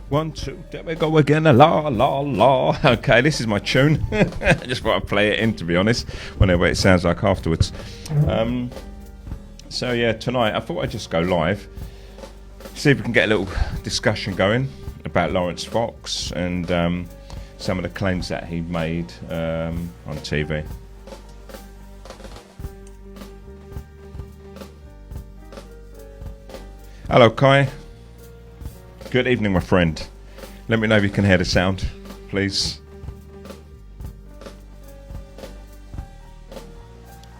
1, 2, there we go again. La la la. Okay, this is my tune. I just want to play it in, to be honest, whenever it sounds like afterwards. So yeah, tonight I thought I'd just go live, see if we can get a little discussion going about Laurence Fox and some of the claims that he made on TV. Hello, Kai. Good evening, my friend. Let me know if you can hear the sound, please.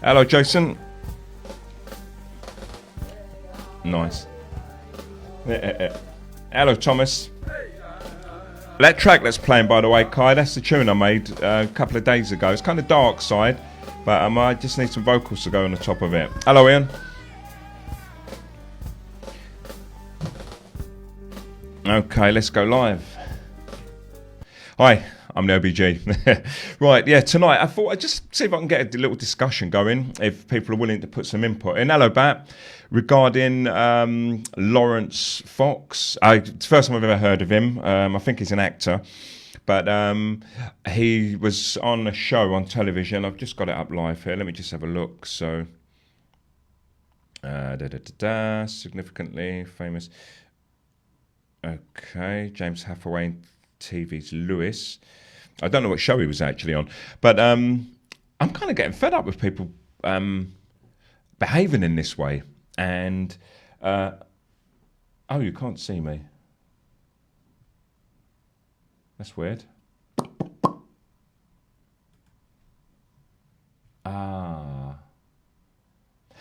Hello, Jason. Nice. Hello, Thomas. That track that's playing, by the way, Kai, that's the tune I made a couple of days ago. It's kind of dark side, but I just need some vocals to go on the top of it. Hello, Ian. Okay, let's go live. Hi, I'm the OBG. Right, yeah, tonight I thought I'd just see if I can get a little discussion going, if people are willing to put some input in. Hello, Bat. Regarding Laurence Fox. It's the first time I've ever heard of him. I think he's an actor. But he was on a show on television. I've just got it up live here. Let me just have a look. So, significantly famous. Okay, James Hathaway, TV's Lewis. I don't know what show he was actually on, but I'm kind of getting fed up with people behaving in this way. And oh, you can't see me. That's weird.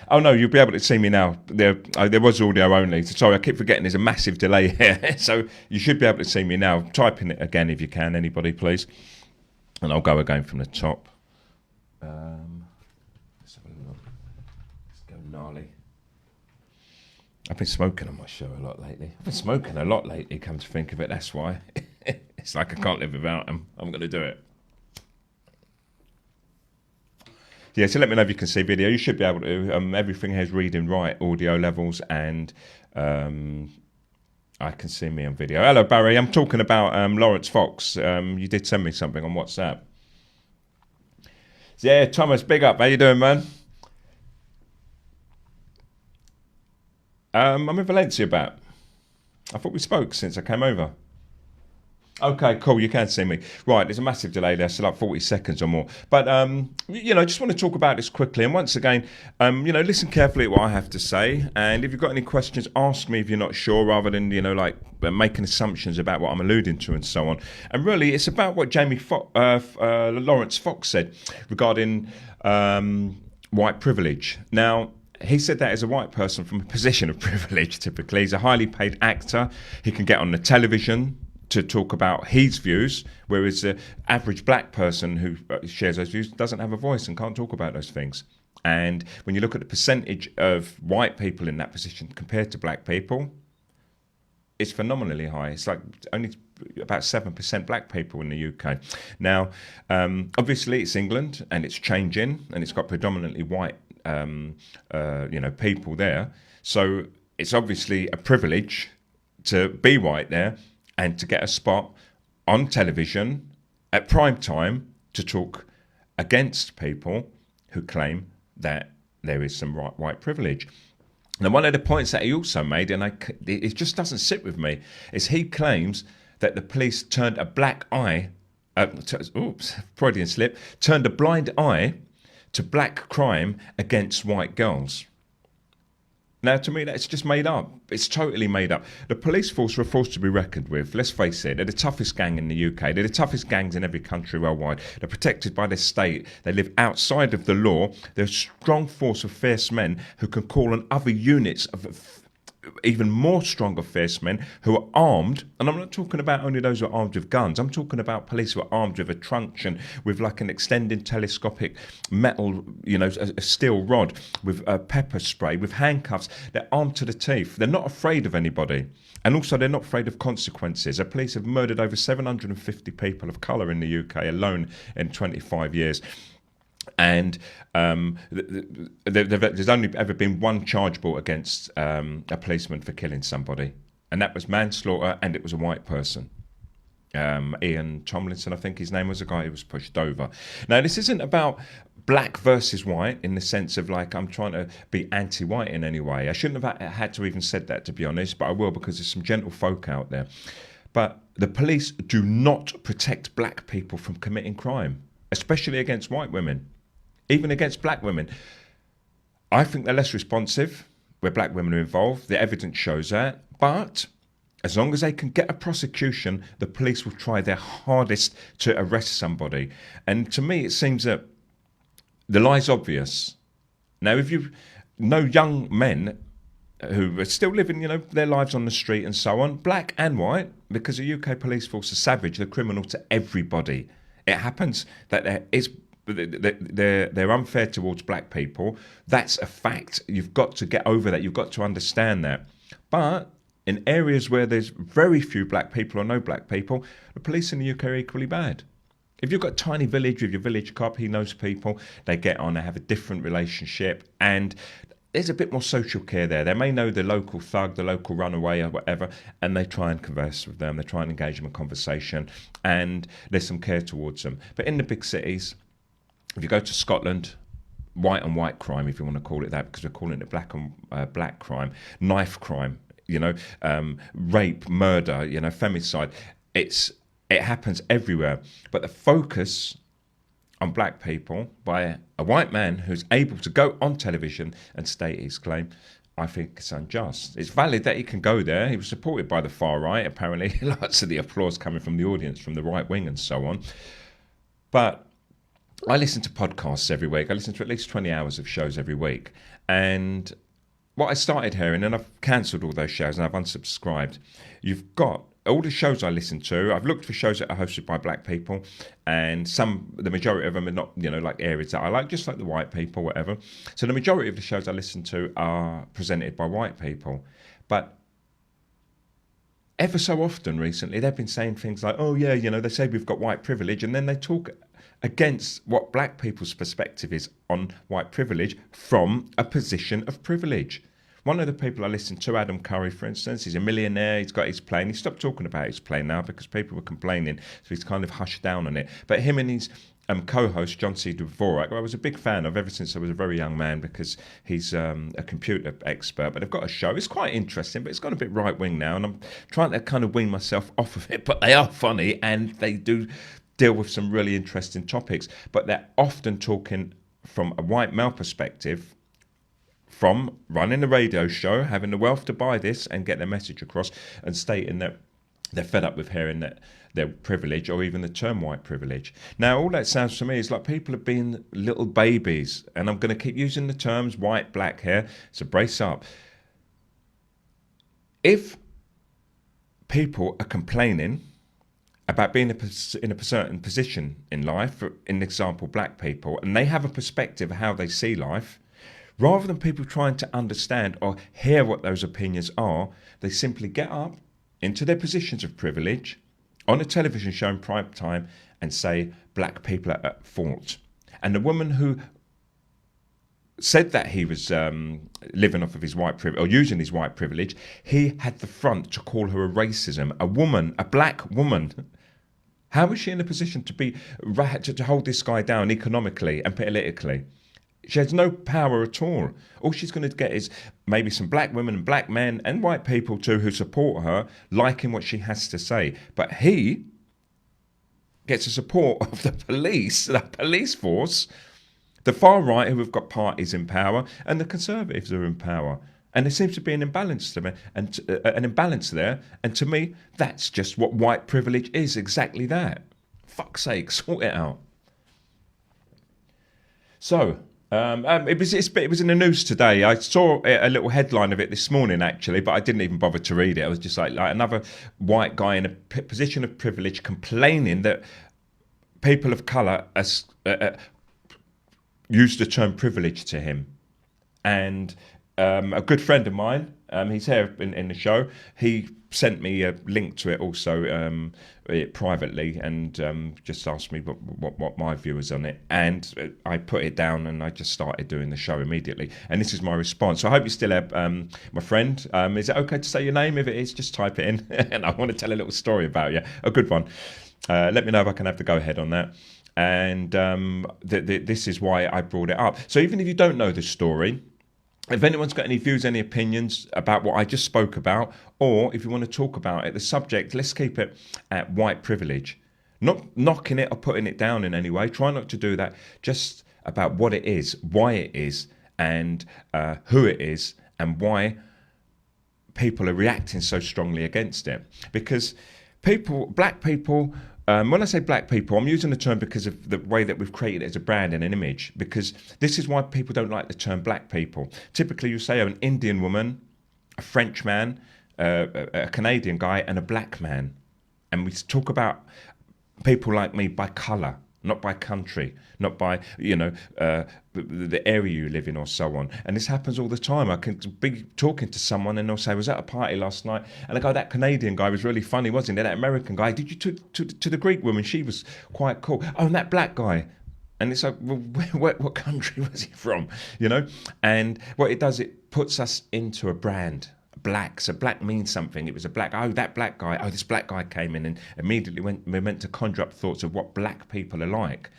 Oh no, you'll be able to see me now. There was audio only. Sorry, I keep forgetting there's a massive delay here. So you should be able to see me now. Type in it again if you can, anybody, please. And I'll go again from the top. Let's have a look. Let's go gnarly. I've been smoking on my show a lot lately. Come to think of it, that's why. It's like I can't live without them. I'm going to do it. Yeah, so let me know if you can see video. You should be able to. Everything has reading right, audio levels, and I can see me on video. Hello, Barry. I'm talking about Laurence Fox. You did send me something on WhatsApp. Yeah, Thomas, big up. How you doing, man? I'm in Valencia, Bat. I thought we spoke since I came over. Okay, cool. You can see me. Right, there's a massive delay there, so like 40 seconds or more. But, I just want to talk about this quickly. And once again, listen carefully to what I have to say. And if you've got any questions, ask me if you're not sure, rather than, making assumptions about what I'm alluding to and so on. And really, it's about what Laurence Fox said regarding white privilege. Now, he said that as a white person from a position of privilege, typically. He's a highly paid actor. He can get on the television to talk about his views, whereas the average black person who shares those views doesn't have a voice and can't talk about those things. And when you look at the percentage of white people in that position compared to black people, it's phenomenally high. It's like only about 7% black people in the UK. Now, obviously it's England and it's changing, and it's got predominantly white people there. So it's obviously a privilege to be white there and to get a spot on television at prime time to talk against people who claim that there is some white privilege. Now, one of the points that he also made, and it just doesn't sit with me, is he claims that the police turned a blind eye to black crime against white girls. Now, to me, that's just made up. It's totally made up. The police force are a force to be reckoned with. Let's face it, they're the toughest gang in the UK. They're the toughest gangs in every country worldwide. They're protected by their state. They live outside of the law. They're a strong force of fierce men who can call on other units of even more stronger fierce men who are armed. And I'm not talking about only those who are armed with guns. I'm talking about police who are armed with a truncheon, with like an extending telescopic metal, a steel rod, with a pepper spray, with handcuffs. They're armed to the teeth. They're not afraid of anybody. And also, they're not afraid of consequences. The police have murdered over 750 people of colour in the UK alone in 25 years. And there's only ever been one charge brought against a policeman for killing somebody. and that was manslaughter, and it was a white person. Ian Tomlinson, I think his name was, a guy who was pushed over. Now, this isn't about black versus white in the sense of like I'm trying to be anti-white in any way. I shouldn't have had to even said that, to be honest, but I will, because there's some gentle folk out there. But the police do not protect black people from committing crime, especially against white women, even against black women. I think they're less responsive where black women are involved. The evidence shows that. But as long as they can get a prosecution, the police will try their hardest to arrest somebody. And to me, it seems that the lie's obvious. Now, if you know young men who are still living, their lives on the street and so on, black and white, because the UK police force is savage, they're criminal to everybody. It happens that they're unfair towards black people. That's a fact. You've got to get over that. You've got to understand that. But in areas where there's very few black people or no black people, the police in the UK are equally bad. If you've got a tiny village with your village cop, he knows people, they get on, they have a different relationship, and there's a bit more social care there. They may know the local thug, the local runaway or whatever, and they try and converse with them, they try and engage them in conversation, and there's some care towards them. But in the big cities, if you go to Scotland, white on white crime, if you want to call it that, because we're calling it black on black crime, knife crime, rape, murder, femicide. It happens everywhere. But the focus on black people by a white man who's able to go on television and state his claim, I think it's unjust. It's valid that he can go there. He was supported by the far right, apparently. Lots of the applause coming from the audience, from the right wing and so on. But I listen to podcasts every week. I listen to at least 20 hours of shows every week. And what I started hearing, and I've cancelled all those shows and I've unsubscribed, you've got all the shows I listen to. I've looked for shows that are hosted by black people, and the majority of them are not, like areas that I like, just like the white people, whatever. So the majority of the shows I listen to are presented by white people. But ever so often recently, they've been saying things like, oh yeah, they say we've got white privilege, and then they talk against what black people's perspective is on white privilege from a position of privilege. One of the people I listen to, Adam Curry, for instance, he's a millionaire, he's got his plane. He stopped talking about his plane now because people were complaining, so he's kind of hushed down on it. But him and his co-host, John C. Dvorak, I was a big fan of ever since I was a very young man, because he's a computer expert. But they've got a show. It's quite interesting, but it's got a bit right-wing now, and I'm trying to kind of wean myself off of it. But they are funny, and they do deal with some really interesting topics, but they're often talking from a white male perspective, from running a radio show, having the wealth to buy this and get their message across, and stating that they're fed up with hearing that their privilege, or even the term white privilege. Now, all that sounds to me is like people are being little babies, and I'm going to keep using the terms white, black here, so brace up. If people are complaining about being in a certain position in life, for in example, black people, and they have a perspective of how they see life, rather than people trying to understand or hear what those opinions are, they simply get up into their positions of privilege on a television show in prime time and say black people are at fault. And the woman who said that he was living off of his white privilege, or using his white privilege, he had the front to call her a racism, a woman, a black woman. How is she in a position to hold this guy down economically and politically? She has no power at all. All she's going to get is maybe some black women and black men and white people too who support her, liking what she has to say. But he gets the support of the police force, the far right who have got parties in power, and the Conservatives who are in power. And there seems to be an imbalance there. And to me, that's just what white privilege is, exactly that. Fuck's sake, sort it out. So, it was in the news today. I saw a little headline of it this morning, actually, but I didn't even bother to read it. I was just like another white guy in a position of privilege complaining that people of colour use the term privilege to him. And a good friend of mine, he's here in the show. He sent me a link to it also privately, and just asked me what my view was on it. And I put it down, and I just started doing the show immediately. And this is my response. So I hope you still have my friend. Is it okay to say your name? If it is, just type it in. And I want to tell a little story about you, a good one. Let me know if I can have the go ahead on that. And this is why I brought it up. So even if you don't know the story, if anyone's got any views, any opinions about what I just spoke about, or if you want to talk about it, the subject, let's keep it at white privilege. Not knocking it or putting it down in any way. Try not to do that. Just about what it is, why it is, and who it is, and why people are reacting so strongly against it. Because black people, when I say black people, I'm using the term because of the way that we've created it as a brand and an image, because this is why people don't like the term black people. Typically, you say an Indian woman, a French man, a Canadian guy, and a black man. And we talk about people like me by colour, not by country, not by, the area you live in or so on. And this happens all the time. I can be talking to someone and they'll say, I was at a party last night, and I go, that Canadian guy was really funny, wasn't he? That American guy, did you to the Greek woman? She was quite cool. Oh, and that black guy. And it's like, well, what country was he from? And what it does, it puts us into a brand. Black, so black means something. It was a black, that black guy, this black guy came in, and immediately we're meant to conjure up thoughts of what black people are like.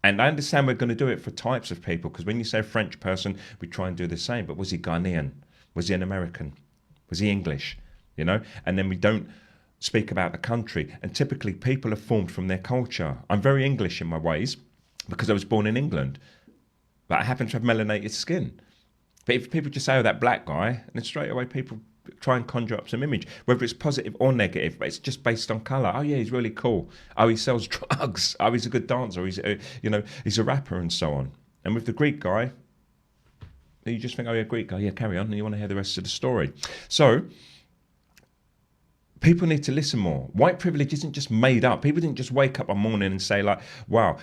And I understand we're going to do it for types of people, because when you say a French person, we try and do the same. But was he Ghanaian? Was he an American? Was he English? And then we don't speak about the country. And typically people are formed from their culture. I'm very English in my ways because I was born in England, but I happen to have melanated skin. But if people just say, that black guy, then straight away people try and conjure up some image, whether it's positive or negative, but it's just based on colour. Oh, yeah, he's really cool. Oh, he sells drugs. Oh, he's a good dancer. He's a rapper and so on. And with the Greek guy, you just think, oh, yeah, Greek guy, yeah, carry on. And you want to hear the rest of the story. So people need to listen more. White privilege isn't just made up. People didn't just wake up one morning and say, like, wow,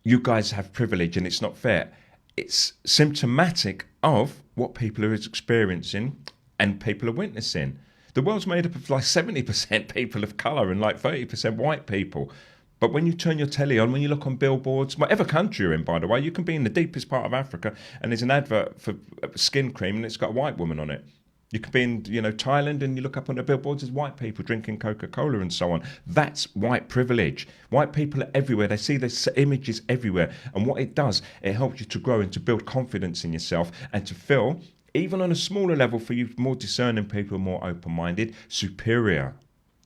you guys have privilege and it's not fair. It's symptomatic of what people are experiencing and people are witnessing. The world's made up of like 70% people of colour and like 30% white people. But when you turn your telly on, when you look on billboards, whatever country you're in, by the way, you can be in the deepest part of Africa and there's an advert for skin cream and it's got a white woman on it. You could be in, Thailand, and you look up on the billboards, there's white people drinking Coca-Cola and so on. That's white privilege. White people are everywhere. They see there's images everywhere. And what it does, it helps you to grow and to build confidence in yourself and to feel, even on a smaller level for you more discerning people, more open-minded, superior.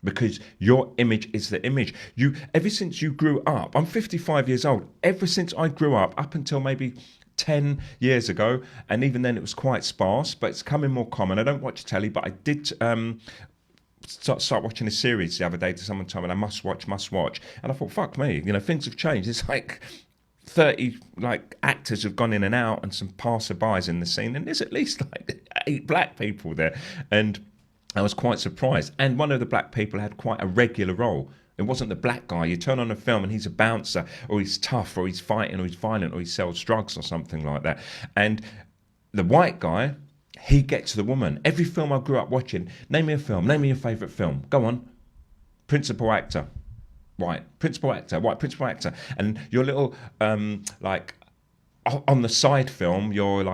Because your image is the image. Ever since you grew up, I'm 55 years old, ever since I grew up until maybe 10 years ago, and even then it was quite sparse, but it's coming more common. I don't watch telly, but I did start watching a series the other day. To someone told me I must watch, and I thought, fuck me, things have changed. It's like 30 actors have gone in and out, and some passerbys in the scene, and there's at least 8 black people there, and I was quite surprised. And one of the black people had quite a regular role. It wasn't the black guy. You turn on a film and he's a bouncer, or he's tough, or he's fighting, or he's violent, or he sells drugs or something like that. And the white guy, he gets the woman. Every film I grew up watching, name me a film, name me your favourite film. Go on. Principal actor, white. Principal actor, white. Principal actor. And your little, on the side film, your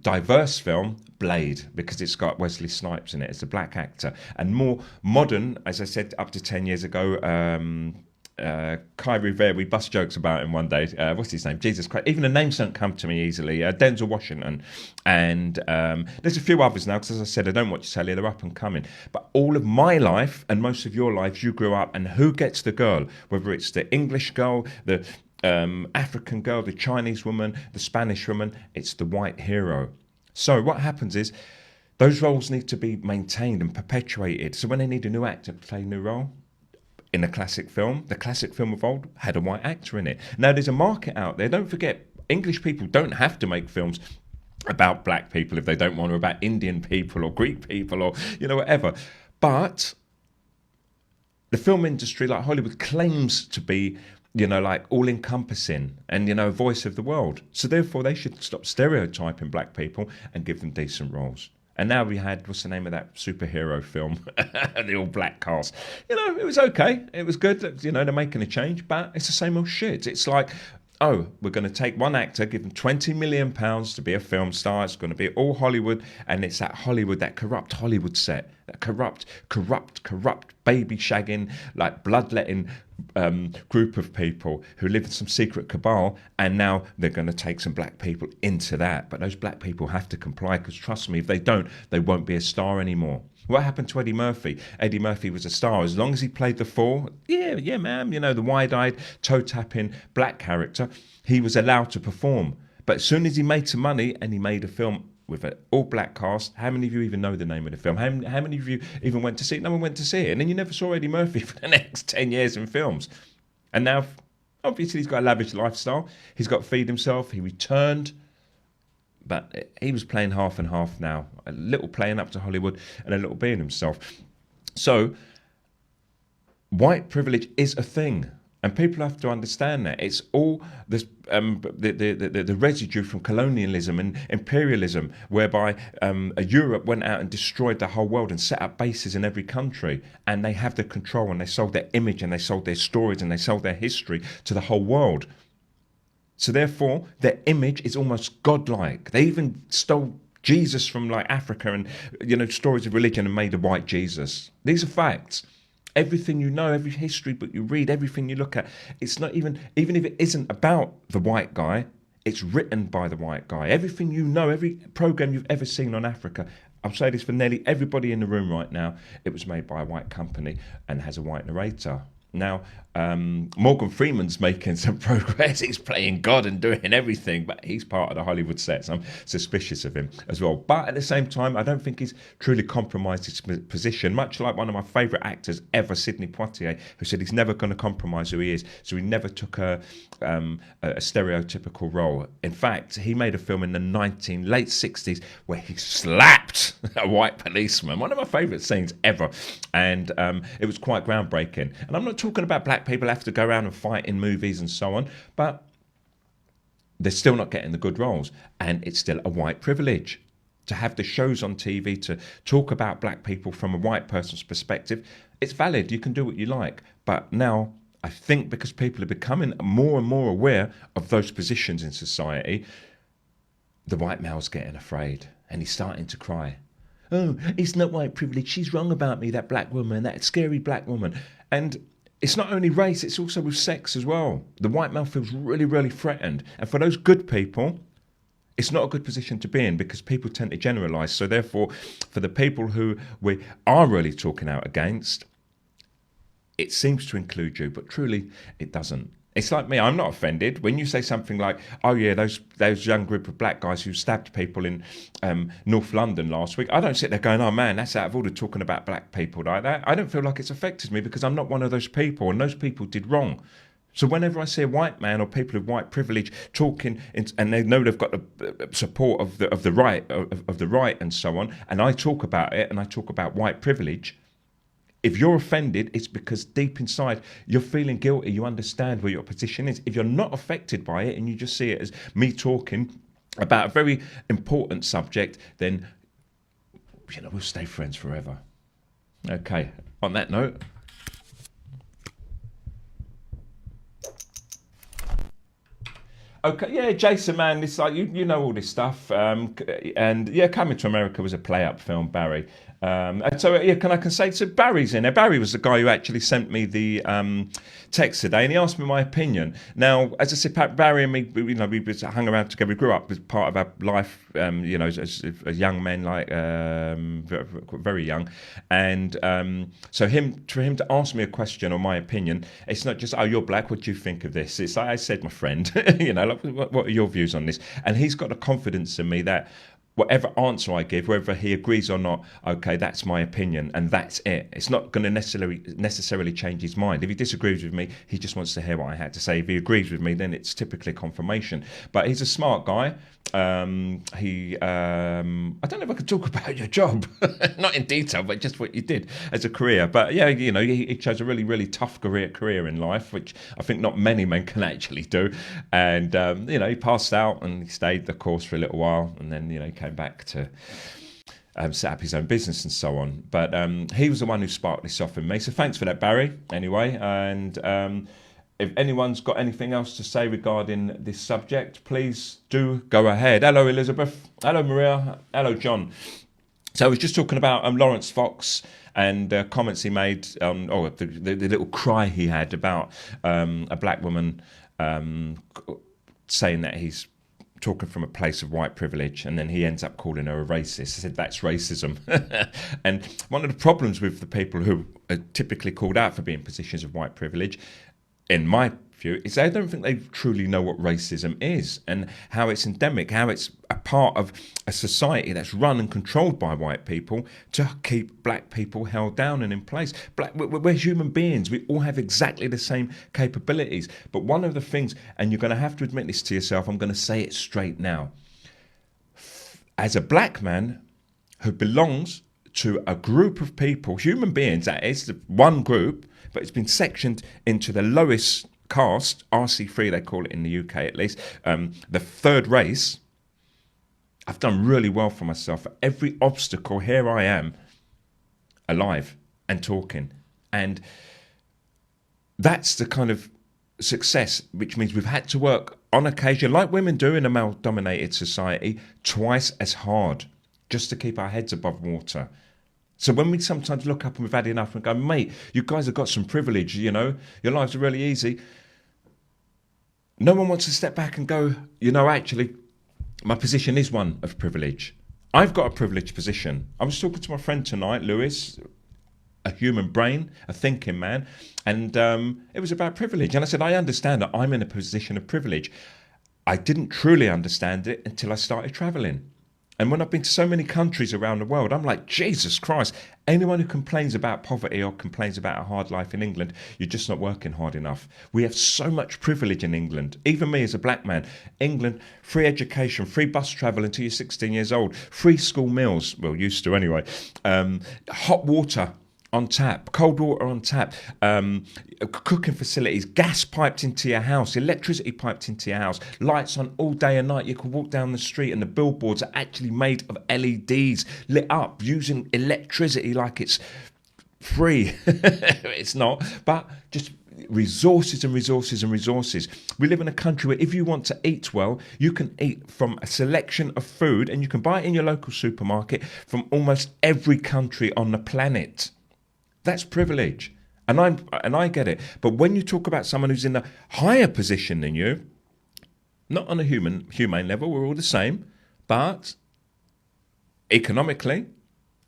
diverse film, Blade, because it's got Wesley Snipes in it. It's a black actor. And more modern, as I said, up to 10 years ago, Kai Rivera, we bust jokes about him one day. What's his name? Jesus Christ. Even the names don't come to me easily. Denzel Washington. And there's a few others now, because as I said, I don't watch telly. They're up and coming. But all of my life and most of your lives, you grew up, and who gets the girl? Whether it's the English girl, the African girl, the Chinese woman, the Spanish woman, it's the white hero. So what happens is those roles need to be maintained and perpetuated. So when they need a new actor to play a new role in a classic film, the classic film of old had a white actor in it. Now there's a market out there. Don't forget, English people don't have to make films about black people if they don't want, or about Indian people or Greek people or whatever. But the film industry, like Hollywood, claims to be like all-encompassing and, voice of the world. So therefore, they should stop stereotyping black people and give them decent roles. And now we had, what's the name of that superhero film? The all-black cast. It was okay. It was good. They're making a change, but it's the same old shit. It's like, oh, we're going to take one actor, give him £20 million to be a film star. It's going to be all Hollywood, and it's that Hollywood, that corrupt Hollywood set, that corrupt, baby shagging, like bloodletting group of people who live in some secret cabal, and now they're going to take some black people into that. But those black people have to comply, because trust me, if they don't, they won't be a star anymore. What happened to Eddie Murphy? Eddie Murphy was a star. As long as he played the fool, yeah, ma'am, the wide-eyed, toe-tapping black character, he was allowed to perform. But as soon as he made some money and he made a film with an all-black cast, how many of you even know the name of the film? How many of you even went to see it? No one went to see it. And then you never saw Eddie Murphy for the next 10 years in films. And now, obviously, he's got a lavish lifestyle. He's got to feed himself. He returned. But he was playing half and half now. A little playing up to Hollywood and a little being himself. So, white privilege is a thing. And people have to understand that. It's all this, the residue from colonialism and imperialism, whereby Europe went out and destroyed the whole world and set up bases in every country. And they have the control, and they sold their image, and they sold their stories, and they sold their history to the whole world. So therefore, their image is almost godlike. They even stole Jesus from like Africa and, stories of religion, and made a white Jesus. These are facts. Everything every history book you read, everything you look at, it's not even if it isn't about the white guy, it's written by the white guy. Everything every program you've ever seen on Africa, I'll say this for nearly everybody in the room right now, it was made by a white company and has a white narrator. Now, Morgan Freeman's making some progress. He's playing God and doing everything, but he's part of the Hollywood set, so I'm suspicious of him as well. But at the same time, I don't think he's truly compromised his position, much like one of my favourite actors ever, Sidney Poitier, who said he's never going to compromise who he is, so he never took a stereotypical role. In fact, he made a film in the late 60s where he slapped a white policeman, one of my favourite scenes ever, and it was quite groundbreaking. And I'm not talking about black people have to go around and fight in movies and so on, but they're still not getting the good roles, and it's still a white privilege to have the shows on TV to talk about black people from a white person's perspective. It's valid, you can do what you like, but now I think because people are becoming more and more aware of those positions in society, the white male's getting afraid and he's starting to cry. Oh, it's not white privilege, she's wrong about me, that black woman, that scary black woman. And it's not only race, it's also with sex as well. The white male feels really, really threatened. And for those good people, it's not a good position to be in, because people tend to generalise. So therefore, for the people who we are really talking out against, it seems to include you, but truly it doesn't. It's like me, I'm not offended. When you say something like, oh yeah, those young group of black guys who stabbed people in North London last week, I don't sit there going, oh man, that's out of order talking about black people like that. I don't feel like it's affected me, because I'm not one of those people, and those people did wrong. So whenever I see a white man or people of white privilege talking, and they know they've got the support of the right and so on, and I talk about it, and I talk about white privilege, if you're offended, it's because deep inside you're feeling guilty. You understand where your position is. If you're not affected by it and you just see it as me talking about a very important subject, then we'll stay friends forever. Okay, on that note. Okay, yeah, Jason, man, it's like, you know all this stuff. And yeah, Coming to America was a play-up film, Barry. And so, yeah, can I say, so Barry's in there. Barry was the guy who actually sent me the text today, and he asked me my opinion. Now, as I said, Barry and me, we hung around together. We grew up as part of our life, as young men, like very young. And so for him to ask me a question or my opinion, it's not just, oh, you're black, what do you think of this? It's like I said, my friend, like, what are your views on this? And he's got the confidence in me that whatever answer I give, whether he agrees or not, okay, that's my opinion, and that's it. It's not going to necessarily change his mind. If he disagrees with me, he just wants to hear what I had to say. If he agrees with me, then it's typically confirmation. But he's a smart guy. I don't know if I could talk about your job, not in detail, but just what you did as a career. But yeah, you know, he chose a really, really tough career in life, which I think not many men can actually do. And you know, he passed out and he stayed the course for a little while, and then, you know, he came back to set up his own business and so on. But he was the one who sparked this off in me. So thanks for that, Barry. Anyway, and if anyone's got anything else to say regarding this subject, please do go ahead. Hello, Elizabeth. Hello, Maria. Hello, John. So I was just talking about Laurence Fox and comments he made, the little cry he had about a black woman saying that he's talking from a place of white privilege, and then he ends up calling her a racist. I said, that's racism. And one of the problems with the people who are typically called out for being positions of white privilege, in my view, is I don't think they truly know what racism is and how it's endemic, how it's a part of a society that's run and controlled by white people to keep black people held down and in place. We're human beings. We all have exactly the same capabilities. But one of the things, and you're going to have to admit this to yourself, I'm going to say it straight now. As a black man who belongs to a group of people, human beings, that is, one group, but it's been sectioned into the lowest caste, RC3 they call it in the UK at least, the third race. I've done really well for myself. For every obstacle, here I am, alive and talking. And that's the kind of success, which means we've had to work on occasion, like women do in a male-dominated society, twice as hard just to keep our heads above water. So when we sometimes look up and we've had enough and go, mate, you guys have got some privilege, you know, your lives are really easy. No one wants to step back and go, you know, actually, my position is one of privilege. I've got a privileged position. I was talking to my friend tonight, Lewis, a human brain, a thinking man, and it was about privilege. And I said, I understand that I'm in a position of privilege. I didn't truly understand it until I started traveling. And when I've been to so many countries around the world, I'm like, Jesus Christ, anyone who complains about poverty or complains about a hard life in England, you're just not working hard enough. We have so much privilege in England. Even me as a black man, England, free education, free bus travel until you're 16 years old, free school meals, well, used to anyway, hot water on tap, cold water on tap, cooking facilities, gas piped into your house, electricity piped into your house, lights on all day and night. You can walk down the street and the billboards are actually made of LEDs, lit up using electricity like it's free. It's not, but just resources and resources and resources. We live in a country where if you want to eat well, you can eat from a selection of food and you can buy it in your local supermarket from almost every country on the planet. That's privilege, and I get it. But when you talk about someone who's in a higher position than you, not on a humane level, we're all the same, but economically,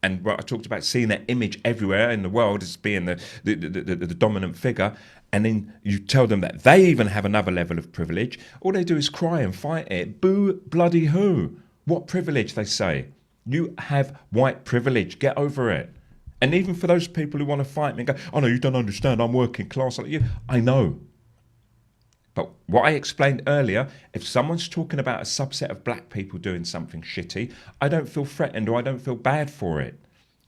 and what I talked about, seeing that image everywhere in the world as being the dominant figure, and then you tell them that they even have another level of privilege, all they do is cry and fight it. Boo bloody who? What privilege, they say. You have white privilege. Get over it. And even for those people who want to fight me and go, oh no, you don't understand, I'm working class like you. I know. But what I explained earlier, if someone's talking about a subset of black people doing something shitty, I don't feel threatened or I don't feel bad for it.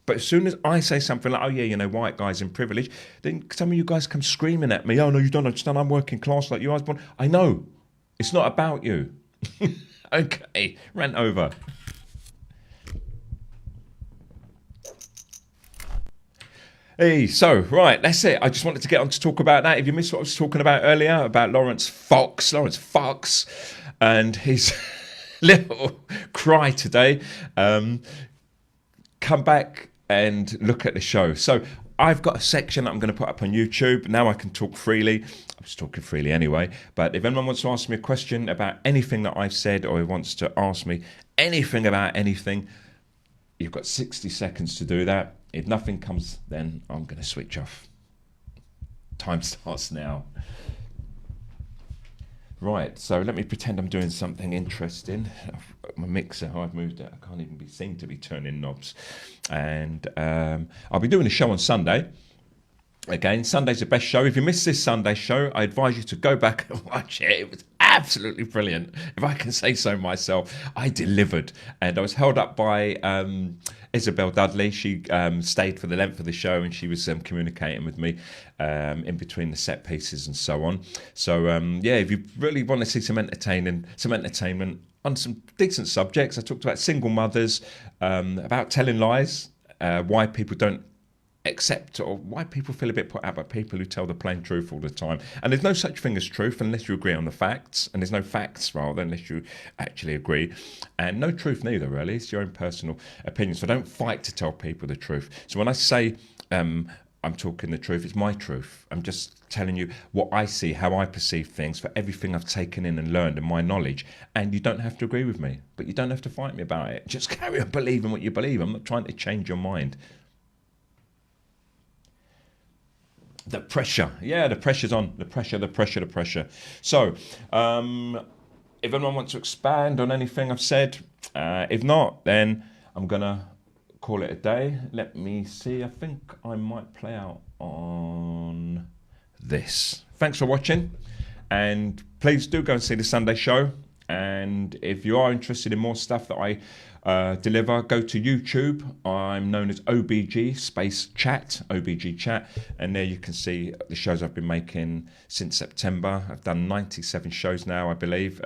But as soon as I say something like, oh yeah, you know, white guys in privilege, then some of you guys come screaming at me, oh no, you don't understand, I'm working class like you. I was born. I know. It's not about you. Okay, rant over. Hey, so, right, that's it. I just wanted to get on to talk about that. If you missed what I was talking about earlier, about Laurence Fox, and his little cry today, come back and look at the show. So I've got a section that I'm going to put up on YouTube. Now I can talk freely. I was talking freely anyway. But if anyone wants to ask me a question about anything that I've said, or wants to ask me anything about anything, you've got 60 seconds to do that. If nothing comes, then I'm going to switch off. Time starts now. Right, so let me pretend I'm doing something interesting. My mixer, how I've moved it, I can't even be seen to be turning knobs. And I'll be doing a show on Sunday. Again, Sunday's the best show. If you missed this Sunday show, I advise you to go back and watch it. It was absolutely brilliant. If I can say so myself, I delivered. And I was held up by Isabel Dudley. She stayed for the length of the show, and she was communicating with me in between the set pieces and so on. So, yeah, if you really want to see some entertainment on some decent subjects, I talked about single mothers, about telling lies, why people don't accept, or why people feel a bit put out by people who tell the plain truth all the time. And there's no such thing as truth unless you agree on the facts, and there's no facts rather unless you actually agree, and no truth neither really. It's your own personal opinion. So don't fight to tell people the truth. So when I say I'm talking the truth, it's my truth. I'm just telling you what I see, how I perceive things, for everything I've taken in and learned and my knowledge. And you don't have to agree with me, but you don't have to fight me about it. Just carry on believing what you believe. I'm not trying to change your mind. The pressure. Yeah, the pressure's on. The pressure. So, if anyone wants to expand on anything I've said, if not, then I'm going to call it a day. Let me see. I think I might play out on this. Thanks for watching. And please do go and see the Sunday show. And if you are interested in more stuff that I deliver, go to YouTube. I'm known as OBG space chat, OBG chat, and there you can see the shows I've been making since September. I've done 97 shows now, I believe,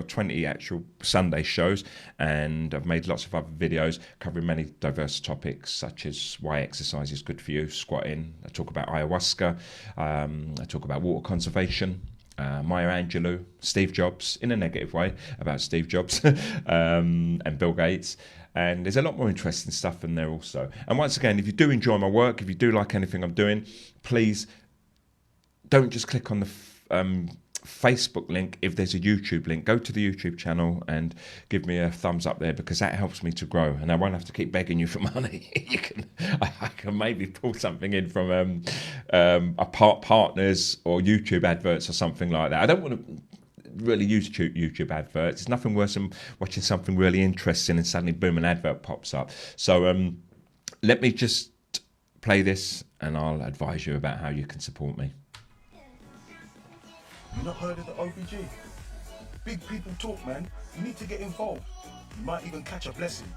20 actual Sunday shows, and I've made lots of other videos covering many diverse topics, such as why exercise is good for you, squatting. I talk about ayahuasca. I talk about water conservation. Maya Angelou, Steve Jobs, in a negative way, about Steve Jobs, and Bill Gates. And there's a lot more interesting stuff in there also. And once again, if you do enjoy my work, if you do like anything I'm doing, please don't just click on the Facebook link. If there's a YouTube link, go to the YouTube channel and give me a thumbs up there, because that helps me to grow, and I won't have to keep begging you for money. I can maybe pull something in from partners or YouTube adverts or something like that. I don't want to really use YouTube adverts. It's nothing worse than watching something really interesting and suddenly boom, an advert pops up. So let me just play this and I'll advise you about how you can support me. You not heard of the OBG? Big people talk, man. You need to get involved. You might even catch a blessing.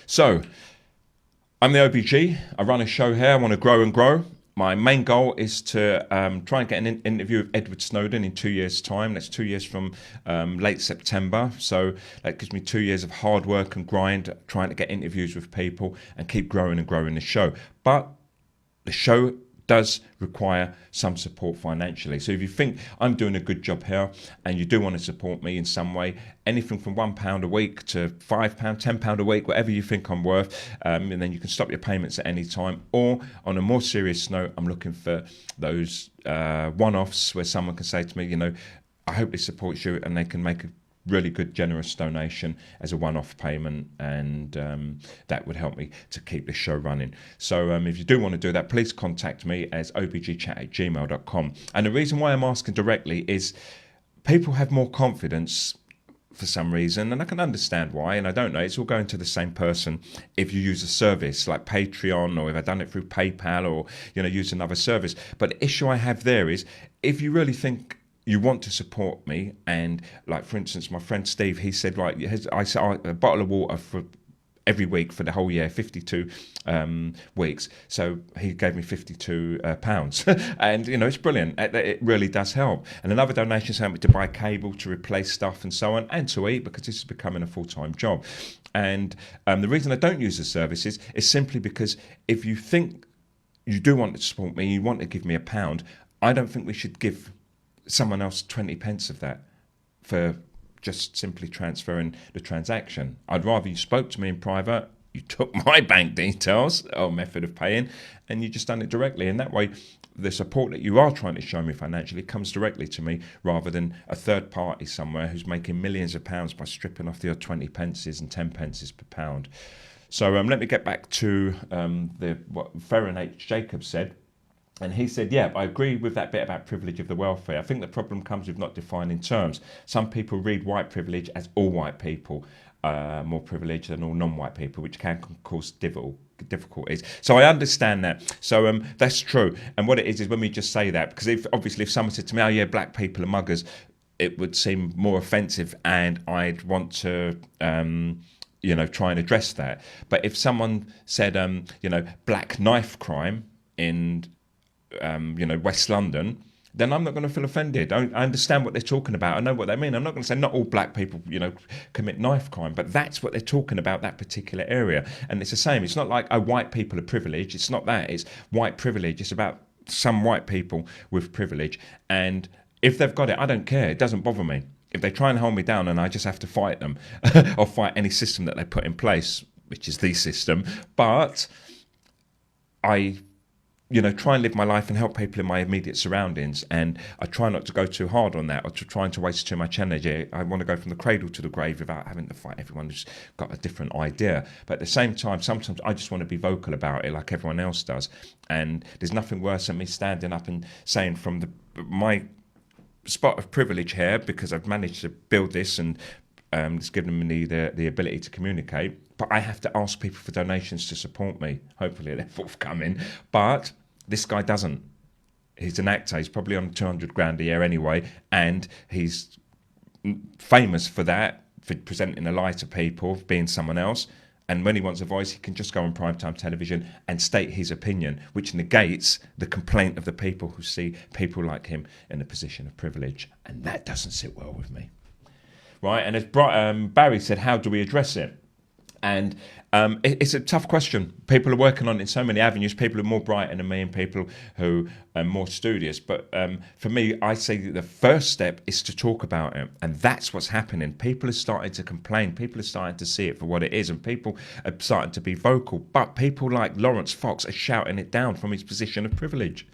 So, I'm the OBG. I run a show here. I want to grow and grow. My main goal is to try and get an interview with Edward Snowden in 2 years' time. That's 2 years from late September. So that gives me 2 years of hard work and grind, trying to get interviews with people and keep growing and growing the show. But the show does require some support financially. So if you think I'm doing a good job here and you do want to support me in some way, anything from £1 a week to £5, £10 a week, whatever you think I'm worth, and then you can stop your payments at any time. Or on a more serious note, I'm looking for those one-offs where someone can say to me, you know, I hope this supports you, and they can make a really good generous donation as a one-off payment, and that would help me to keep the show running. So if you do want to do that, please contact me as obgchat@gmail.com. And the reason why I'm asking directly is people have more confidence for some reason, and I can understand why, and I don't know, it's all going to the same person if you use a service like Patreon, or if I've done it through PayPal, or use another service. But the issue I have there is, if you really think you want to support me, and like for instance, my friend Steve, he said, right, I said a bottle of water for every week for the whole year, 52 weeks. So he gave me £52, and it's brilliant. It really does help. And another donation helped me to buy cable, to replace stuff, and so on, and to eat, because this is becoming a full-time job. And the reason I don't use the services is simply because if you think you do want to support me, you want to give me £1, I don't think we should give someone else 20 pence of that for just simply transferring the transaction. I'd rather you spoke to me in private, you took my bank details or method of paying, and you just done it directly. And that way, the support that you are trying to show me financially comes directly to me, rather than a third party somewhere who's making millions of pounds by stripping off the odd 20 pences and 10 pences per pound. So let me get back to what Farron H. Jacobs said. And he said, yeah, I agree with that bit about privilege of the welfare. I think the problem comes with not defining terms. Some people read white privilege as all white people more privileged than all non-white people, which can cause difficulties. So I understand that. So that's true. And what it is when we just say that, because if someone said to me, oh yeah, black people are muggers, it would seem more offensive, and I'd want to try and address that. But if someone said black knife crime in West London, then I'm not going to feel offended. I understand what they're talking about. I know what they mean. I'm not going to say not all black people, commit knife crime, but that's what they're talking about, that particular area. And it's the same. It's not like, white people are privileged. It's not that. It's white privilege. It's about some white people with privilege. And if they've got it, I don't care. It doesn't bother me. If they try and hold me down and I just have to fight them or fight any system that they put in place, which is the system, but I try and live my life and help people in my immediate surroundings, and I try not to go too hard on that or to trying to waste too much energy. I want to go from the cradle to the grave without having to fight everyone who's got a different idea. But at the same time, sometimes I just want to be vocal about it like everyone else does. And there's nothing worse than me standing up and saying from my spot of privilege here, because I've managed to build this and it's given me the ability to communicate. But I have to ask people for donations to support me. Hopefully they're forthcoming. But this guy doesn't. He's an actor. He's probably on 200 grand a year anyway. And he's famous for that, for presenting a lie to people, being someone else. And when he wants a voice, he can just go on primetime television and state his opinion, which negates the complaint of the people who see people like him in a position of privilege. And that doesn't sit well with me. Right? And as Barry said, how do we address it? And it's a tough question. People are working on it in so many avenues. People are more brighter than me and people who are more studious. But for me, I say that the first step is to talk about it. And that's what's happening. People are starting to complain. People are starting to see it for what it is. And people are starting to be vocal. But people like Laurence Fox are shouting it down from his position of privilege.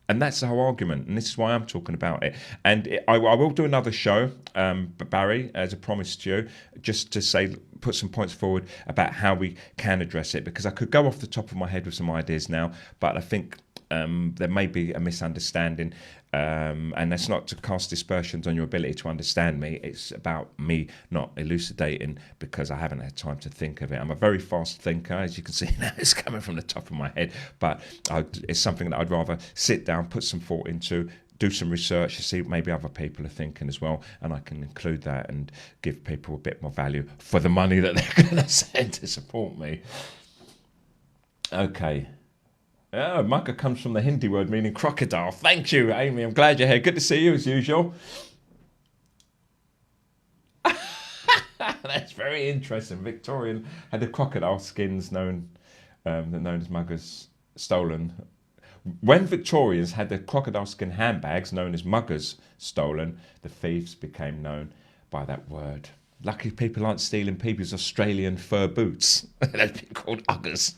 And that's the whole argument, and this is why I'm talking about it. And I will do another show, Barry, as I promised you, just to put some points forward about how we can address it, because I could go off the top of my head with some ideas now, but I think there may be a misunderstanding, and that's not to cast dispersions on your ability to understand me. It's about me not elucidating because I haven't had time to think of it. I'm a very fast thinker, as you can see now. It's coming from the top of my head, but it's something that I'd rather sit down, put some thought into, do some research to see what maybe other people are thinking as well, and I can include that and give people a bit more value for the money that they're going to send to support me. Okay. Oh, Mugger comes from the Hindi word meaning crocodile. Thank you, Amy. I'm glad you're here. Good to see you as usual. That's very interesting. Victorian had the crocodile skins known as muggers stolen. When Victorians had the crocodile skin handbags known as muggers stolen, the thieves became known by that word. Lucky people aren't stealing people's Australian fur boots. They'd be called uggers.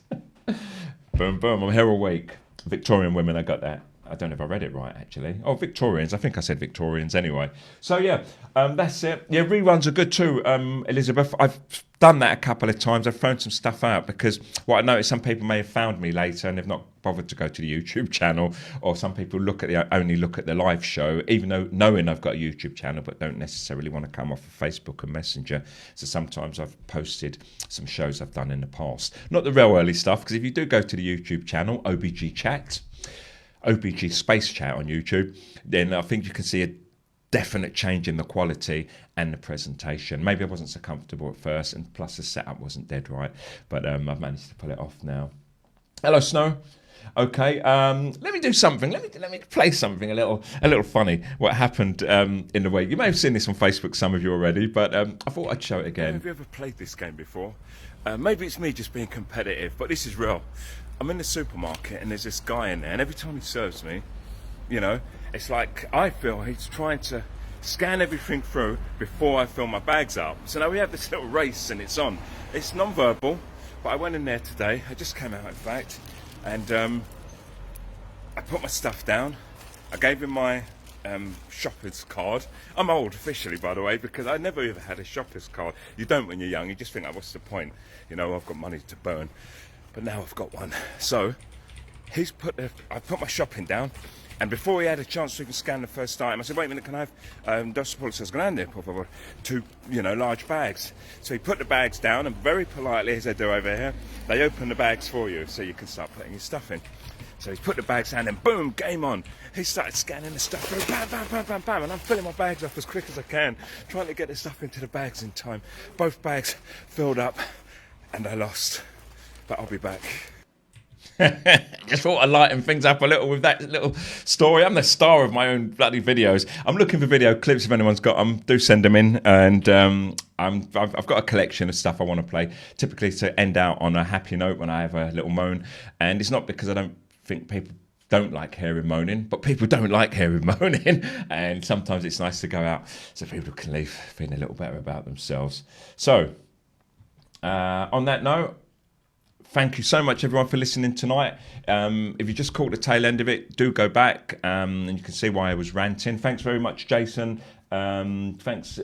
Boom, boom. I'm here all week. Victorian women, I got that. I don't know if I read it right, actually. Oh, Victorians. I think I said Victorians anyway. So, yeah, that's it. Yeah, reruns are good too, Elizabeth. I've done that a couple of times. I've thrown some stuff out because what I noticed, some people may have found me later and they've not bothered to go to the YouTube channel, or some people only look at the live show, even though knowing I've got a YouTube channel, but don't necessarily want to come off of Facebook and Messenger. So sometimes I've posted some shows I've done in the past. Not the real early stuff, because if you do go to the YouTube channel, OBG Chat, OBG Space Chat on YouTube, then I think you can see a definite change in the quality and the presentation. Maybe I wasn't so comfortable at first, and plus the setup wasn't dead right, but I've managed to pull it off now. Hello, Snow. Okay, let me do something. Let me play something a little funny. What happened in the week? You may have seen this on Facebook, some of you already, but I thought I'd show it again. Have you ever played this game before? Maybe it's me just being competitive, but this is real. I'm in the supermarket and there's this guy in there, and every time he serves me, it's like I feel he's trying to scan everything through before I fill my bags up. So now we have this little race and it's on. It's non-verbal, but I went in there today. I just came out, in fact, and I put my stuff down. I gave him my shopper's card. I'm old officially, by the way, because I never ever had a shopper's card. You don't when you're young. You just think, what's the point? I've got money to burn. But now I've got one. So I put my shopping down, and before he had a chance to even scan the first item, I said, "Wait a minute, can I have dos pulsas grande, por favor?" 2, large bags. So he put the bags down, and very politely, as they do over here, they open the bags for you, so you can start putting your stuff in. So he put the bags down, and boom, game on. He started scanning the stuff through, bam, bam, bam, bam, bam, and I'm filling my bags up as quick as I can, trying to get the stuff into the bags in time. Both bags filled up, and I lost. But I'll be back. Just thought I'd lighten things up a little with that little story. I'm the star of my own bloody videos. I'm looking for video clips. If anyone's got them, do send them in. And I've got a collection of stuff I want to play, typically to end out on a happy note when I have a little moan. And it's not because I don't think people don't like hearing moaning, but people don't like hearing moaning. And sometimes it's nice to go out so people can leave feeling a little better about themselves. So, on that note, thank you so much, everyone, for listening tonight. If you just caught the tail end of it, do go back and you can see why I was ranting. Thanks very much, Jason. Thanks,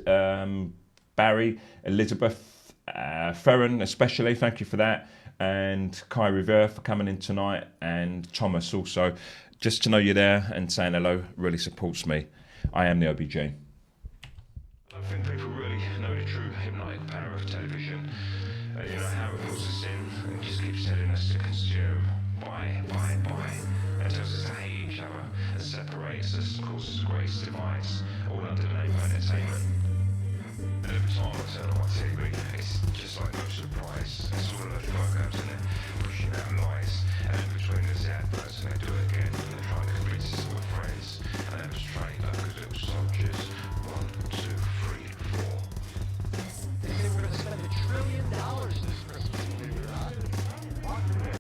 Barry, Elizabeth, Ferren especially. Thank you for that. And Kai Rivera for coming in tonight. And Thomas also. Just to know you're there and saying hello really supports me. I am the OBG. I don't think people really know the true hypnotic power of television. You know how it pulls us in and just keeps telling us to consume, buy, and tells us to hate each other and separates us and causes great divides, all under the name of entertainment. And every time I turn on my TV,